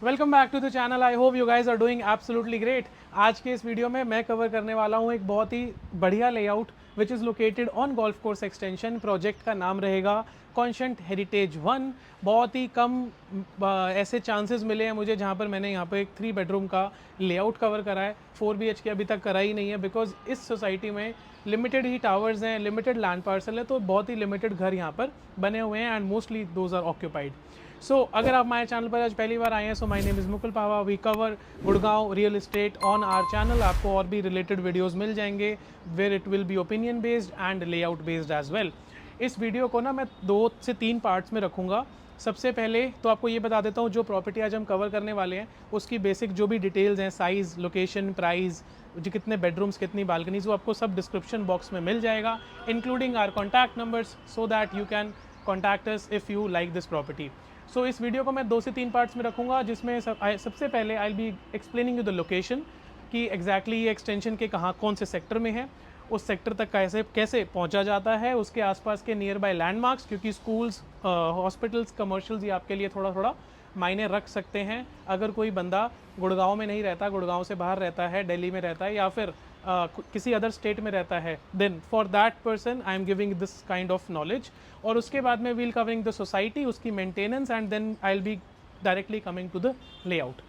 Welcome back to the channel. I hope you guys are doing absolutely great. आज के इस video में मैं कवर करने वाला हूँ एक बहुत ही बढ़िया layout which is located on golf course extension. Project का नाम रहेगा कॉन्शेंट हेरिटेज 1। बहुत ही कम ऐसे चांसेस मिले हैं मुझे जहाँ पर मैंने यहाँ पर एक 3 बेडरूम का लेआउट कवर करा है। 4 BHK अभी तक करा ही नहीं है, बिकॉज इस सोसाइटी में लिमिटेड ही टावर्स हैं, लिमिटेड लैंड पार्सल है, तो बहुत ही लिमिटेड घर यहाँ पर बने हुए हैं and mostly those are occupied. So अगर आप हमारे चैनल पर आज पहली बार आए हैं, so my name is Mukul Pawa. We cover Gurgaon real estate on our channel. आपको और भी रिलेटेड वीडियोस मिल जाएंगे where it will be opinion based and layout based as well. इस वीडियो को ना मैं 2 से 3 पार्ट्स में रखूँगा। सबसे पहले तो आपको ये बता देता हूँ, जो प्रॉपर्टी आज हम कवर करने वाले हैं उसकी बेसिक जो भी डिटेल्स हैं, साइज़, लोकेशन, प्राइस, जो कितने बेडरूम्स, कितनी बालकनीज, वो आपको सब डिस्क्रिप्शन बॉक्स में मिल जाएगा, including our contact numbers, so that you can contact us if you like this property. So इस वीडियो को मैं 2 से 3 पार्ट्स में रखूँगा, जिसमें सबसे पहले आई will be explaining you the location कि एग्जैक्टली ये एक्सटेंशन के कहाँ कौन से सेक्टर में है, उस सेक्टर तक कैसे कैसे पहुंचा जाता है, उसके आसपास के नियर बाय लैंडमार्क्स, क्योंकि स्कूल्स, हॉस्पिटल्स, कमर्शियल्स ये आपके लिए थोड़ा थोड़ा मायने रख सकते हैं। अगर कोई बंदा गुड़गांव में नहीं रहता, गुड़गांव से बाहर रहता है, दिल्ली में रहता है या फिर किसी अदर स्टेट में रहता है, then for that person I am giving this kind of knowledge. और उसके बाद में वील कवरिंग द सोसाइटी, उसकी maintenance, and then I will be directly coming to the layout.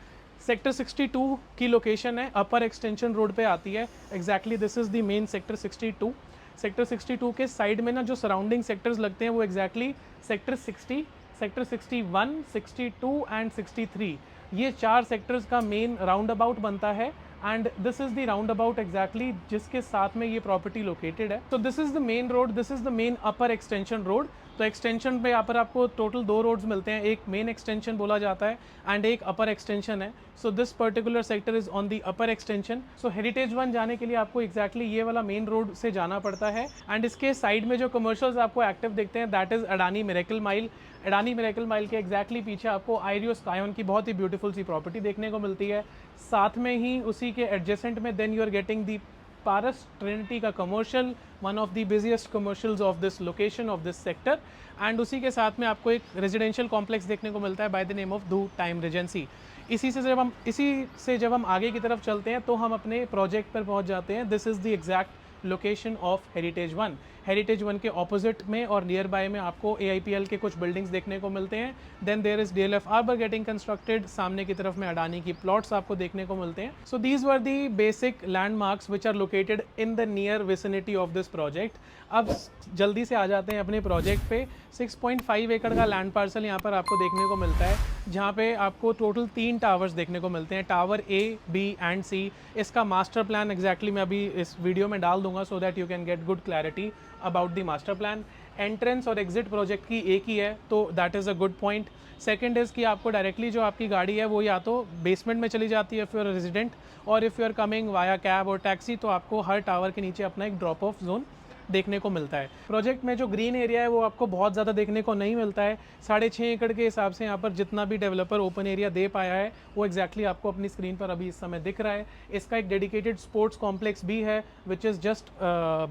Sector 62 की लोकेशन है, अपर एक्सटेंशन रोड पे आती है। Exactly this is the main sector 62। Sector 62 के साइड में ना जो सराउंडिंग सेक्टर्स लगते हैं वो एग्जैक्टली सेक्टर 60, सेक्टर 61, 62 एंड 63, ये 4 सेक्टर्स का मेन राउंड अबाउट बनता है। And this is the round about exactly जिसके साथ में ये प्रॉपर्टी लोकेटेड है। तो this is the main road, this is the main upper extension road. तो एक्सटेंशन पे यहाँ पर आपको टोटल 2 रोड्स मिलते हैं, एक मेन एक्सटेंशन बोला जाता है एंड एक अपर एक्सटेंशन है। So this particular sector is on the upper extension. So heritage 1 जाने के लिए आपको एग्जैक्टली ये वाला मेन रोड से जाना पड़ता है। एंड इसके साइड में जो कमर्शियल्स आपको एक्टिव दिखते हैं, that is Adani miracle mile. Adani miracle mile के एग्जैक्टली पीछे आपको आयरियो स्कायन की बहुत ही ब्यूटीफुल सी प्रॉपर्टी देखने को मिलती है। साथ में ही उसी के एडजेसेंट में then you are getting the Paras Trinity का commercial, one of the busiest commercials of this location of this sector. And उसी के साथ में आपको एक रेजिडेंशियल कॉम्प्लेक्स देखने को मिलता है बाय द नेम ऑफ दू टाइम रेजेंसी। इसी से जब हम आगे की तरफ चलते हैं तो हम अपने प्रोजेक्ट पर पहुंच जाते हैं। This is the exact location of heritage 1। Heritage 1 के ऑपोजिट में और नियर बाय में आपको AIPL के कुछ बिल्डिंग्स देखने को मिलते हैं। Then there is DLF Arbour getting constructed, सामने की तरफ में अडानी की प्लॉट्स आपको देखने को मिलते हैं। So these were the basic landmarks which are located in the near vicinity of this project. अब जल्दी से आ जाते हैं अपने प्रोजेक्ट पे। 6.5 एकड़ का लैंड पार्सल यहाँ पर आपको देखने को मिलता है, जहाँ पे आपको टोटल 3 टावर्स देखने को मिलते हैं, tower A, B and C। इसका मास्टर प्लान एग्जैक्टली मैं अभी इस वीडियो में डाल दूंगा, सो that you can get good clarity about the master plan. Entrance और एग्जिट प्रोजेक्ट की एक ही है, तो that is a good point. Second is कि आपको डायरेक्टली जो आपकी गाड़ी है वो या तो बेसमेंट में चली जाती है इफ़ यू आर रेजिडेंट, और if you are coming via cab और टैक्सी तो आपको हर टावर के नीचे अपना एक ड्रॉप ऑफ जोन देखने को मिलता है। प्रोजेक्ट में जो ग्रीन एरिया है वो आपको बहुत ज़्यादा देखने को नहीं मिलता है। 6.5 एकड़ के हिसाब से यहाँ पर जितना भी डेवलपर ओपन एरिया दे पाया है वो एग्जैक्टली आपको अपनी स्क्रीन पर अभी इस समय दिख रहा है। इसका एक डेडिकेटेड स्पोर्ट्स कॉम्प्लेक्स भी है which is just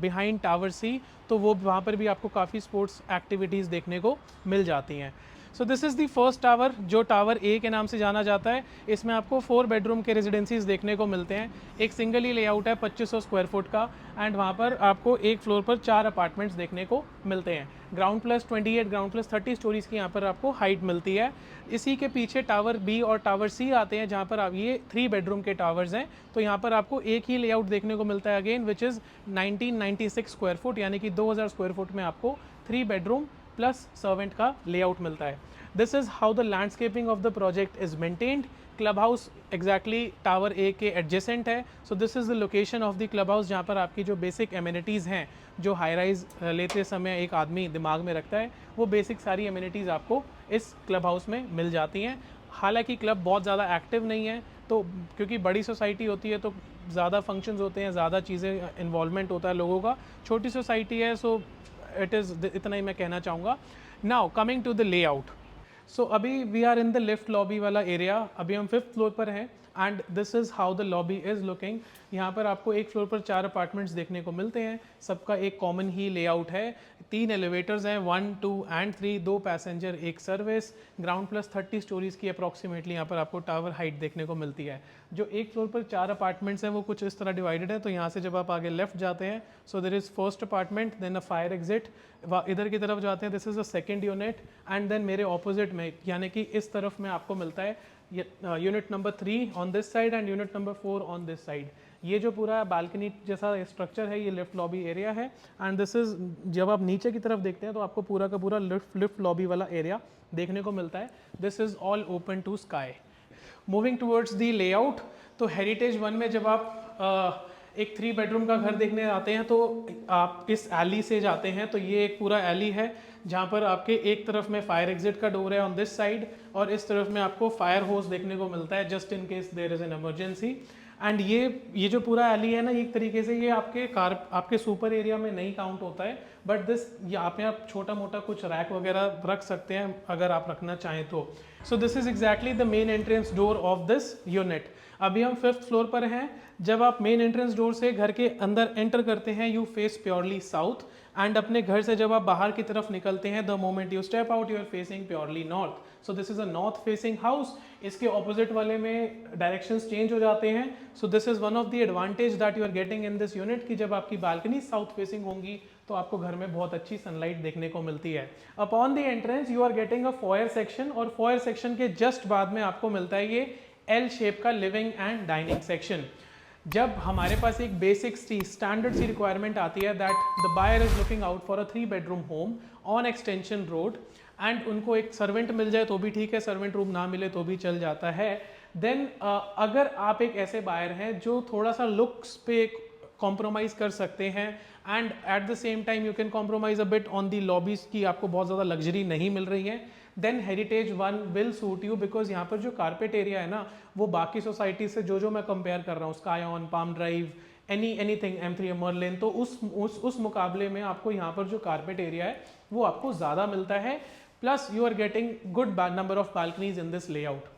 behind tower C, तो वो वहाँ पर भी आपको काफ़ी स्पोर्ट्स एक्टिविटीज़ देखने को मिल जाती हैं। So this is the first tower, जो टावर A के नाम से जाना जाता है। इसमें आपको 4 बेडरूम के रेजिडेंसीज देखने को मिलते हैं। एक सिंगल ही लेआउट है 2500 स्क्वायर फुट का, एंड वहाँ पर आपको एक फ्लोर पर 4 अपार्टमेंट्स देखने को मिलते हैं। Ground plus 28, ground plus 30 stories की यहाँ पर आपको हाइट मिलती है। इसी के पीछे टावर B और टावर C आते हैं, जहाँ पर आप ये 3 बेडरूम के टावर्स हैं। तो यहाँ पर आपको एक ही लेआउट देखने को मिलता है again, which is 1996 square foot, यानी कि 2000 स्क्वायर फुट में आपको 3 बेडरूम प्लस सर्वेंट का लेआउट मिलता है। This is how the landscaping of the project is maintained. Club house exactly tower A के एडजेसेंट है। So this is the location of the club house, जहाँ पर आपकी जो बेसिक एमिनिटीज़ हैं, जो हाई राइज लेते समय एक आदमी दिमाग में रखता है, वो बेसिक सारी एमिनिटीज़ आपको इस क्लब हाउस में मिल जाती हैं। हालांकि क्लब बहुत ज़्यादा एक्टिव नहीं है, तो क्योंकि बड़ी सोसाइटी होती है तो ज़्यादा फंक्शंस होते हैं, ज़्यादा चीज़ें इन्वॉल्वमेंट होता है लोगों का। छोटी सोसाइटी है, सो इट इज़ इतना ही मैं कहना चाहूँगा। Now coming to the layout. So अभी we are in the lift lobby वाला एरिया। अभी हम 5th फ्लोर पर हैं। And this is how the lobby is looking. यहाँ पर आपको एक फ्लोर पर 4 अपार्टमेंट्स देखने को मिलते हैं, सबका एक कॉमन ही लेआउट है। 3 एलिवेटर्स हैं, 1, 2 and 3, 2 passenger 1 service. Ground plus 30 stories की अप्रॉक्सीमेटली यहाँ पर आपको टावर हाइट देखने को मिलती है। जो एक फ्लोर पर 4 अपार्टमेंट्स हैं वो कुछ इस तरह डिवाइडेड है। तो यहाँ से जब आप आगे लेफ्ट जाते हैं, so there is first apartment, then a fire exit, इधर की तरफ जाते हैं, this is a second unit, and then मेरे ऑपोजिट में यानी कि इस तरफ में आपको मिलता है unit number 3 on this side and unit number 4 on this side. ये जो पूरा बालकनी जैसा स्ट्रक्चर है ये लिफ्ट लॉबी एरिया है। एंड दिस इज, जब आप नीचे की तरफ देखते हैं तो आपको पूरा का पूरा लिफ्ट लॉबी वाला एरिया देखने को मिलता है। This is all open to sky. Moving towards the layout, तो हेरिटेज 1 में जब आप एक 3 बेडरूम का घर देखने आते हैं तो आप इस एली से जाते हैं। तो ये एक पूरा एली है जहाँ पर आपके एक तरफ में फायर एग्जिट का डोर है ऑन दिस साइड, और इस तरफ में आपको फायर होस देखने को मिलता है just in case there is an emergency. And ये जो पूरा एली है ना, एक तरीके से ये आपके सुपर एरिया में नहीं काउंट होता है, बट दिस यहाँ पे आप छोटा मोटा कुछ रैक वगैरह रख सकते हैं अगर आप रखना चाहें तो। सो this is exactly the main entrance door of this unit. अभी हम 5th फ्लोर पर हैं। जब आप मेन एंट्रेंस डोर से घर के अंदर एंटर करते हैं, you face purely south, and अपने घर से जब आप बाहर की तरफ निकलते हैं, the moment you step out you are facing purely north. So this is a north facing house. इसके ऑपोजिट वाले में डायरेक्शंस चेंज हो जाते हैं। So this is one of the advantage that you are getting in this unit, कि जब आपकी balcony south facing होंगी तो आपको घर में बहुत अच्छी सनलाइट देखने को मिलती है। Upon the entrance you are getting a foyer section, और फॉयर सेक्शन के जस्ट बाद में आपको मिलता है ये एल शेप का लिविंग एंड डाइनिंग सेक्शन। जब हमारे पास एक बेसिक स्टैंडर्ड सी रिक्वायरमेंट आती है that the buyer is looking out for a 3 bedroom home on extension road, and उनको एक सर्वेंट मिल जाए तो भी ठीक है, सर्वेंट रूम ना मिले तो भी चल जाता है, देन अगर आप एक ऐसे बायर हैं जो थोड़ा सा लुक्स पे कॉम्प्रोमाइज कर सकते हैं, and at the same time you can compromise a bit on the lobbies की आपको बहुत ज़्यादा लग्जरी नहीं मिल रही है, then heritage 1 will suit you, because यहाँ पर जो कारपेट एरिया है ना, वो बाकी सोसाइटी से जो मैं कंपेयर कर रहा हूँ, Skyon, Palm Drive, anything M3 Merlin, तो उस मुकाबले में आपको यहाँ पर जो कारपेट एरिया है वो आपको ज़्यादा मिलता है। Plus you are getting good number of balconies in this layout.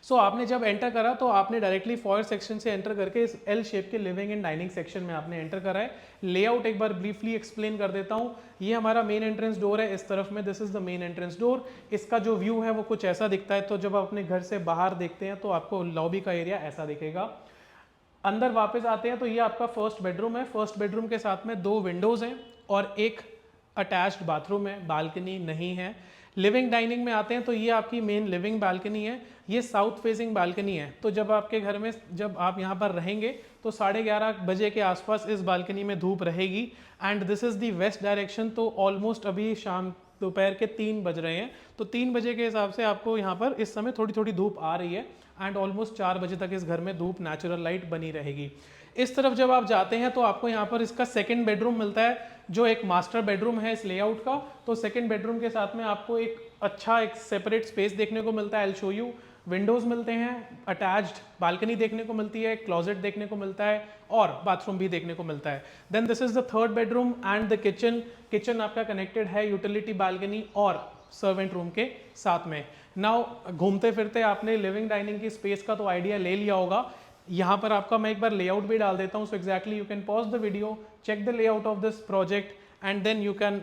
So आपने जब एंटर करा तो आपने डायरेक्टली फॉयर सेक्शन से एंटर करके इस एल शेप के लिविंग एंड डाइनिंग सेक्शन में आपने एंटर करा है। लेआउट एक बार ब्रीफली एक्सप्लेन कर देता हूँ। ये हमारा मेन एंट्रेंस डोर है, इस तरफ में this is the main entrance door. इसका जो व्यू है वो कुछ ऐसा दिखता है। तो जब आप अपने घर से बाहर देखते हैं तो आपको लॉबी का एरिया ऐसा दिखेगा। अंदर वापस आते हैं तो ये आपका फर्स्ट बेडरूम है। फर्स्ट बेडरूम के साथ में 2 विंडोज हैं और एक अटैच्ड बाथरूम है, बालकनी नहीं है। लिविंग डाइनिंग में आते हैं तो ये आपकी मेन लिविंग बालकनी है। ये साउथ फेसिंग बालकनी है। तो जब आपके घर में जब आप यहाँ पर रहेंगे तो 11:30 बजे के आसपास इस बालकनी में धूप रहेगी, and this is the west direction. तो ऑलमोस्ट अभी शाम दोपहर के 3 बज रहे हैं, तो 3 बजे के हिसाब से आपको यहाँ पर इस समय थोड़ी थोड़ी धूप आ रही है, एंड ऑलमोस्ट 4 बजे तक इस घर में धूप नेचुरल लाइट बनी रहेगी। इस तरफ जब आप जाते हैं तो आपको यहाँ पर इसका सेकंड बेडरूम मिलता है, जो एक मास्टर बेडरूम है इस लेआउट का। तो सेकंड बेडरूम के साथ में आपको एक अच्छा एक सेपरेट स्पेस देखने को मिलता है। I will show you. Windows मिलते हैं, अटैच्ड बालकनी देखने को मिलती है, क्लोजेट देखने को मिलता है, और बाथरूम भी देखने को मिलता है। Then this is the third bedroom and the kitchen. Kitchen आपका कनेक्टेड है यूटिलिटी बालकनी और सर्वेंट रूम के साथ में। नाउ घूमते फिरते आपने लिविंग डाइनिंग की स्पेस का तो आइडिया ले लिया होगा। यहाँ पर आपका मैं एक बार लेआउट भी डाल देता हूँ। So exactly you can pause the video, check the layout of this project and then you can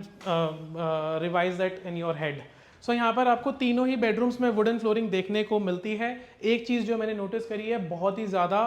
revise that in your head. So यहाँ पर आपको तीनों ही बेडरूम्स में वुडन फ्लोरिंग देखने को मिलती है। एक चीज़ जो मैंने नोटिस करी है, बहुत ही ज़्यादा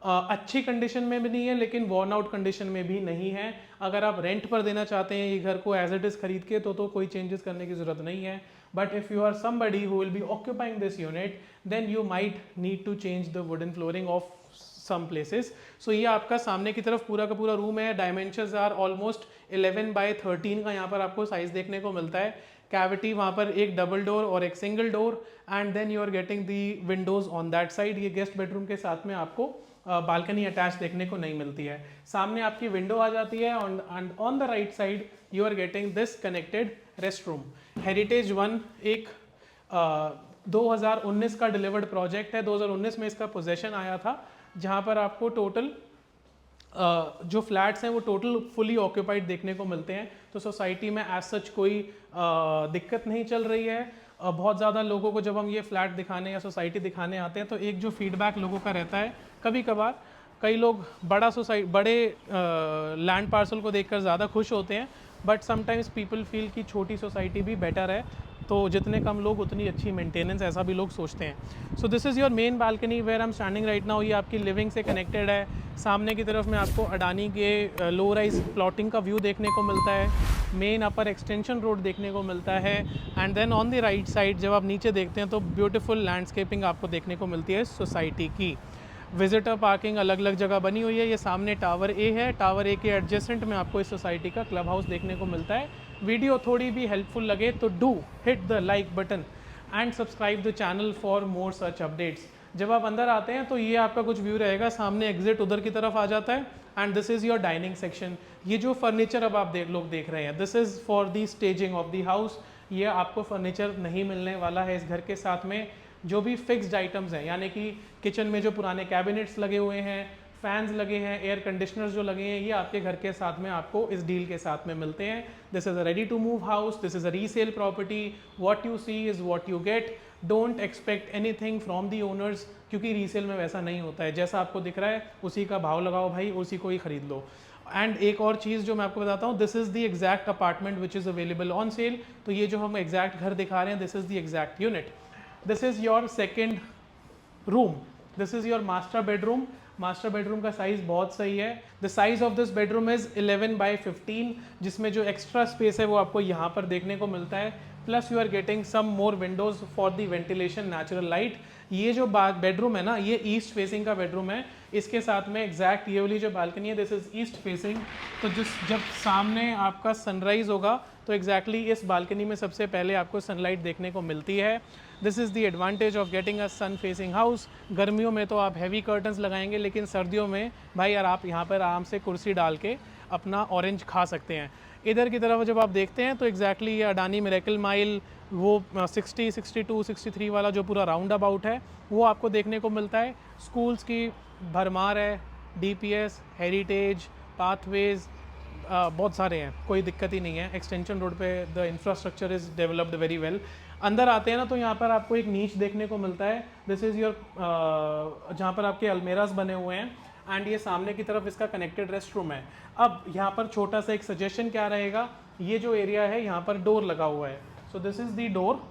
अच्छी कंडीशन में भी नहीं है लेकिन वॉर्न आउट कंडीशन में भी नहीं है। अगर आप रेंट पर देना चाहते हैं ये घर को एज इट इज़ खरीद के, तो कोई चेंजेस करने की ज़रूरत नहीं है। But if you are somebody who will be occupying this unit, then you might need to change the wooden flooring of some places. So ये आपका सामने की तरफ पूरा का पूरा रूम है। डायमेंशंस आर ऑलमोस्ट 11x13 का यहाँ पर आपको साइज देखने को मिलता है। कैविटी वहाँ पर एक डबल डोर और एक single door, and then you are getting the windows on that side. ये गेस्ट बेडरूम के साथ में आपको बालकनी अटैच देखने को नहीं मिलती है। सामने आपकी विंडो आ जाती है, and on the right side you are getting this connected rest room. Heritage 1 एक 2019 का डिलीवर्ड प्रोजेक्ट है। 2019 में इसका पोजेशन आया था, जहाँ पर आपको टोटल जो फ्लैट्स हैं वो टोटल फुली ऑक्यूपाइड देखने को मिलते हैं। तो सोसाइटी में एज सच कोई दिक्कत नहीं चल रही है। बहुत ज़्यादा लोगों को जब हम ये फ्लैट दिखाने या सोसाइटी दिखाने आते हैं तो एक जो फीडबैक लोगों का रहता है, कभी कभार कई लोग बड़े लैंड पार्सल को देखकर ज़्यादा खुश होते हैं, बट समटाइम्स पीपल फील कि छोटी सोसाइटी भी बेटर है, तो जितने कम लोग उतनी अच्छी मेंटेनेंस, ऐसा भी लोग सोचते हैं। So this is your main balcony where I am standing right now. ये आपकी लिविंग से कनेक्टेड है। सामने की तरफ में आपको अडानी के लो राइज प्लॉटिंग का व्यू देखने को मिलता है, मेन अपर एक्सटेंशन रोड देखने को मिलता है, and then on the right side जब आप नीचे देखते हैं तो ब्यूटीफुल लैंडस्केपिंग आपको देखने को मिलती है सोसाइटी की। विजिटर पार्किंग अलग अलग जगह बनी हुई है। ये सामने टावर ए है, टावर ए के एडजेसेंट में आपको इस सोसाइटी का क्लब हाउस देखने को मिलता है। वीडियो थोड़ी भी हेल्पफुल लगे तो do hit the like button and subscribe the channel for more such updates. जब आप अंदर आते हैं तो ये आपका कुछ व्यू रहेगा, सामने एग्जिट उधर की तरफ आ जाता है, and this is your dining section. ये जो फर्नीचर अब आप लोग देख रहे हैं, this is for the staging of the house. ये आपको फर्नीचर नहीं मिलने वाला है इस घर के साथ में। जो भी फिक्स्ड आइटम्स हैं, यानी कि किचन में जो पुराने कैबिनेट्स लगे हुए हैं, फैंस लगे हैं, एयर कंडीशनर्स जो लगे हैं, ये आपके घर के साथ में आपको इस डील के साथ में मिलते हैं। This is a ready to move house, this is a resale property, what you see is what you get. Don't expect anything from the owners, क्योंकि रीसेल में वैसा नहीं होता है। जैसा आपको दिख रहा है उसी का भाव लगाओ भाई, उसी को ही खरीद लो। एंड एक और चीज़ जो मैं आपको बताता हूँ, this is the exact apartment which is available on sale. तो ये जो हम एग्जैक्ट घर दिखा रहे हैं, this is the exact unit. This is your second room, this is your master bedroom. Master bedroom का साइज़ बहुत सही है। The size of this bedroom is 11/15, जिसमें जो एक्स्ट्रा स्पेस है वो आपको यहाँ पर देखने को मिलता है। Plus you are getting some more windows for the ventilation, natural light. ये जो बेडरूम है ना, ये ईस्ट फेसिंग का बेडरूम है। इसके साथ में एग्जैक्ट ये वाली जो बालकनी है, दिस इज़ ईस्ट फेसिंग। तो जब सामने आपका सनराइज़ होगा तो एग्जैक्टली इस बालकनी में सबसे पहले आपको सनलाइट देखने को मिलती है। This is the advantage of getting a sun facing house. गर्मियों में तो आप हैवी कर्टन्स लगाएंगे, लेकिन सर्दियों में भाई यार आप यहाँ पर आराम से कुर्सी डाल के अपना ऑरेंज खा सकते हैं। इधर की तरफ जब आप देखते हैं तो एग्जैक्टली ये अडानी मिरेकल माइल, वो 60, 62, 63 वाला जो पूरा राउंड अबाउट है वो आपको देखने को मिलता है। स्कूल्स की भरमार है, डीपीएस, हेरिटेज, पाथवेज, बहुत सारे हैं, कोई दिक्कत ही नहीं है। एक्सटेंशन रोड पे the infrastructure is developed very well. अंदर आते हैं ना तो यहाँ पर आपको एक नीच देखने को मिलता है। दिस इज़ योर जहाँ पर आपके अलमेराज बने हुए हैं, एंड ये सामने की तरफ इसका कनेक्टेड रेस्ट रूम है। अब यहाँ पर छोटा सा एक सजेशन क्या रहेगा, ये जो एरिया है यहाँ पर डोर लगा हुआ है। So this is the door,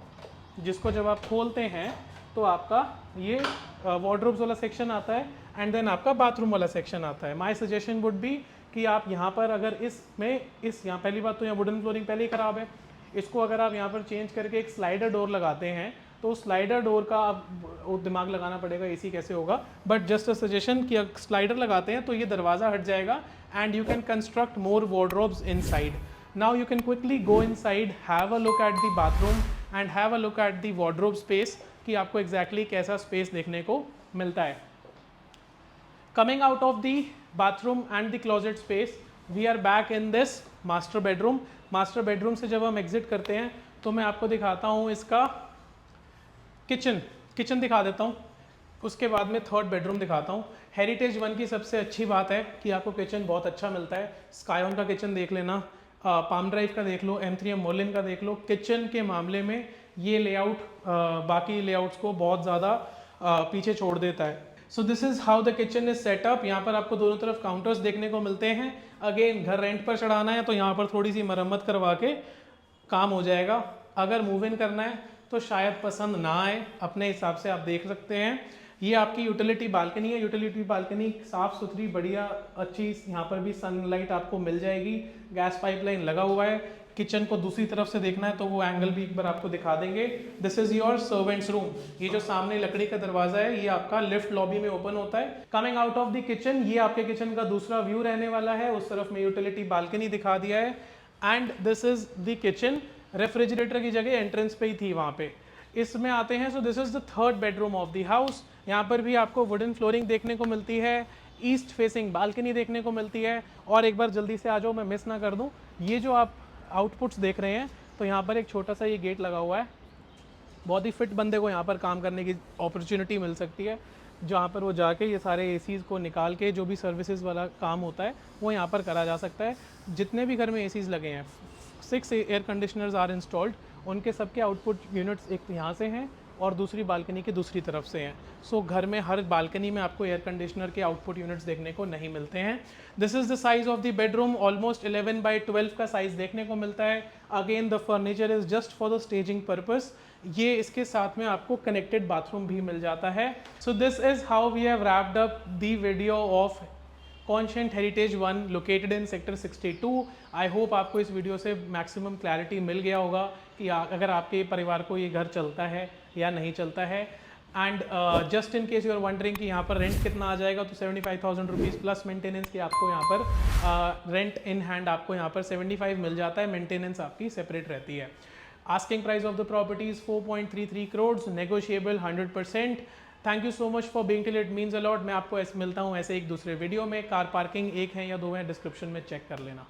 जिसको जब आप खोलते हैं तो आपका ये वार्डरोब्स वाला सेक्शन आता है, एंड देन आपका बाथरूम वाला सेक्शन आता है। माय सजेशन वुड बी कि आप यहाँ पर अगर यहाँ पहली बात तो यहाँ वुडन फ्लोरिंग पहले ही ख़राब है, इसको अगर आप यहाँ पर चेंज करके एक स्लाइडर डोर लगाते हैं तो स्लाइडर डोर का आप दिमाग लगाना पड़ेगा, एसी कैसे होगा, बट जस्ट अ सजेशन कि अगर स्लाइडर लगाते हैं तो ये दरवाज़ा हट जाएगा and you can construct more wardrobes inside. Now you can quickly go inside, have a look at the bathroom and have a look at the wardrobe space कि आपको एग्जैक्टली कैसा स्पेस देखने को मिलता है। Coming out of the bathroom and the closet space, we are back in this master bedroom. Master bedroom से जब हम एग्जिट करते हैं तो मैं आपको दिखाता हूँ इसका किचन दिखा देता हूँ, उसके बाद में थर्ड बेडरूम दिखाता हूँ। हेरिटेज वन की सबसे अच्छी बात है कि आपको किचन बहुत अच्छा मिलता है। स्काईऑन का किचन देख लेना, पाम ड्राइव का देख लो, M3M मोलिन का देख लो। किचन के मामले में ये लेआउट बाकी लेआउट्स को बहुत ज़्यादा पीछे छोड़ देता है। So this is how the kitchen is setup. यहाँ पर आपको दोनों तरफ काउंटर्स देखने को मिलते हैं। अगेन घर रेंट पर चढ़ाना है तो यहाँ पर थोड़ी सी मरम्मत करवा के काम हो जाएगा। अगर मूव इन करना है तो शायद पसंद ना आए, अपने हिसाब से आप देख सकते हैं। ये आपकी यूटिलिटी बालकनी है। यूटिलिटी बालकनी साफ़ सुथरी बढ़िया अच्छी, यहाँ पर भी सनलाइट आपको मिल जाएगी। गैस पाइपलाइन लगा हुआ है। किचन को दूसरी तरफ से देखना है तो वो एंगल भी एक बार आपको दिखा देंगे। This is your servants room. ये जो सामने लकड़ी का दरवाजा है ये आपका लिफ्ट लॉबी में ओपन होता है। Coming out of the kitchen, ये आपके किचन का दूसरा व्यू रहने वाला है। उस तरफ में यूटिलिटी बालकनी दिखा दिया है and this is the kitchen. Refrigerator की जगह एंट्रेंस पे ही थी वहाँ पे। इसमें आते हैं, so this is the third bedroom of the house. यहाँ पर भी आपको वुडन फ्लोरिंग देखने को मिलती है, ईस्ट फेसिंग बालकनी देखने को मिलती है। और एक बार जल्दी से आ जाओ, मैं मिस ना कर दूँ, ये जो आप आउटपुट्स देख रहे हैं तो यहाँ पर एक छोटा सा ये गेट लगा हुआ है। बहुत ही फिट बंदे को यहाँ पर काम करने की अपॉर्चुनिटी मिल सकती है, जहाँ पर वो जाके ये सारे एसीज़ को निकाल के जो भी सर्विसेज वाला काम होता है वो यहाँ पर करा जा सकता है। जितने भी घर में एसीज़ लगे हैं, 6 एयर कंडीशनर्स आर इंस्टॉल्ड, उनके सबके आउटपुट यूनिट्स एक यहाँ से हैं और दूसरी बालकनी की दूसरी तरफ से हैं। सो घर में हर बालकनी में आपको एयर कंडीशनर के आउटपुट यूनिट्स देखने को नहीं मिलते हैं। This is the size of the bedroom, almost 11/12 का साइज़ देखने को मिलता है। Again the furniture is just for the staging purpose. ये इसके साथ में आपको कनेक्टेड बाथरूम भी मिल जाता है। So this is how we have wrapped up the video of Conscient Heritage 1 located in sector 62। I hope आपको इस वीडियो से मैक्सिमम क्लैरिटी मिल गया होगा कि अगर आपके परिवार को ये घर चलता है या नहीं चलता है। And just in case you are wondering कि यहाँ पर रेंट कितना आ जाएगा, तो 75,000 रुपीज़ प्लस मेंटेनेंस की आपको यहाँ पर रेंट इन हैंड आपको यहाँ पर 75 मिल जाता है। मेंटेनेंस आपकी सेपरेट रहती है। Asking price of the property is 4.33 crore, negotiable 100%। Thank you so much for being till, it means a lot. मैं आपको ऐसे मिलता हूँ ऐसे एक दूसरे वीडियो में। कार पार्किंग एक है या दो है, डिस्क्रिप्शन में चेक कर लेना।